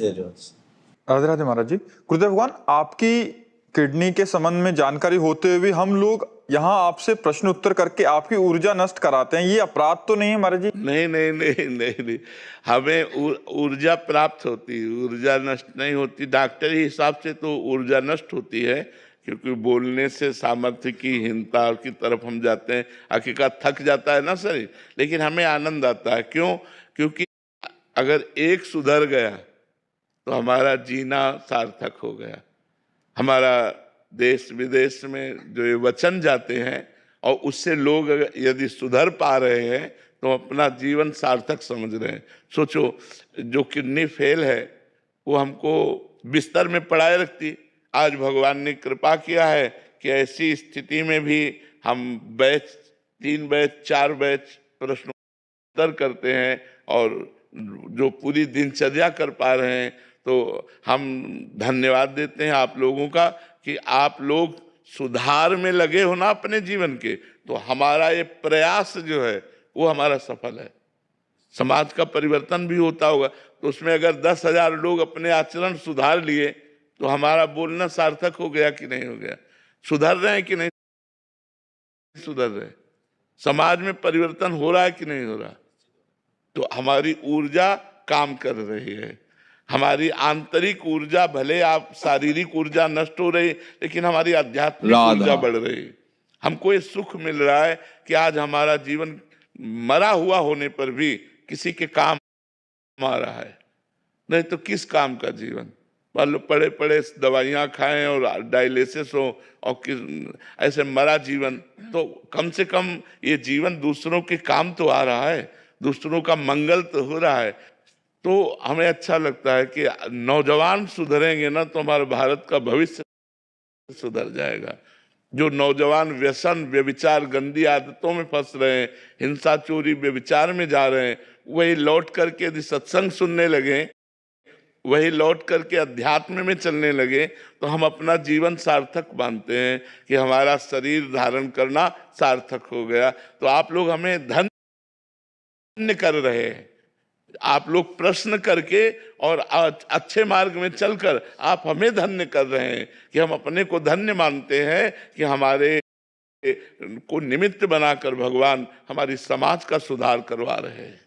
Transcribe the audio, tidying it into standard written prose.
राधे राधे महाराज जी। गुरुदेव भगवान, आपकी किडनी के संबंध में जानकारी होते हुए हम लोग यहाँ आपसे प्रश्न उत्तर करके आपकी ऊर्जा नष्ट कराते हैं, ये अपराध तो नहीं है महाराज जी? नहीं नहीं नहीं नहीं नहीं, हमें ऊर्जा प्राप्त होती है, ऊर्जा नष्ट नहीं होती। डॉक्टरी हिसाब से तो ऊर्जा नष्ट होती है, क्योंकि बोलने से सामर्थ्य की हीनता की तरफ हम जाते हैं। हकीकत थक जाता है ना शरीर, लेकिन हमें आनंद आता है। क्यों? क्योंकि अगर एक सुधर गया तो हमारा जीना सार्थक हो गया। हमारा देश विदेश में जो ये वचन जाते हैं और उससे लोग यदि सुधर पा रहे हैं तो अपना जीवन सार्थक समझ रहे हैं। सोचो, जो किडनी फेल है वो हमको बिस्तर में पड़ाए रखती, आज भगवान ने कृपा किया है कि ऐसी स्थिति में भी हम बैच 3 बैच 4 बैच प्रश्नोत्तर करते हैं और जो पूरी दिनचर्या कर पा रहे हैं। तो हम धन्यवाद देते हैं आप लोगों का कि आप लोग सुधार में लगे हो ना अपने जीवन के, तो हमारा ये प्रयास जो है वो हमारा सफल है। समाज का परिवर्तन भी होता होगा, तो उसमें अगर 10,000 लोग अपने आचरण सुधार लिए तो हमारा बोलना सार्थक हो गया कि नहीं हो गया? सुधर रहे हैं कि नहीं सुधर रहे? समाज में परिवर्तन हो रहा है कि नहीं हो रहा? तो हमारी ऊर्जा काम कर रही है। हमारी आंतरिक ऊर्जा, भले आप शारीरिक ऊर्जा नष्ट हो रही, लेकिन हमारी आध्यात्मिक ऊर्जा बढ़ रही है। हमको ये सुख मिल रहा है कि आज हमारा जीवन मरा हुआ होने पर भी किसी के काम आ रहा है, नहीं तो किस काम का जीवन? मान लो पड़े पड़े दवाइयाँ खाएं और डायलिसिस हो और ऐसे मरा जीवन, तो कम से कम ये जीवन दूसरों के काम तो आ रहा है, दूसरों का मंगल तो हो रहा है। तो हमें अच्छा लगता है कि नौजवान सुधरेंगे ना तो हमारे भारत का भविष्य सुधर जाएगा। जो नौजवान व्यसन, व्यभिचार, गंदी आदतों में फंस रहे हैं, हिंसा, चोरी, व्यभिचार में जा रहे हैं, वही लौट करके यदि सत्संग सुनने लगे, वही लौट करके अध्यात्म में चलने लगे, तो हम अपना जीवन सार्थक मानते हैं कि हमारा शरीर धारण करना सार्थक हो गया। तो आप लोग हमें धन्य कर रहे हैं। आप लोग प्रश्न करके और अच्छे मार्ग में चलकर आप हमें धन्य कर रहे हैं कि हम अपने को धन्य मानते हैं कि हमारे को निमित्त बनाकर भगवान हमारी समाज का सुधार करवा रहे हैं।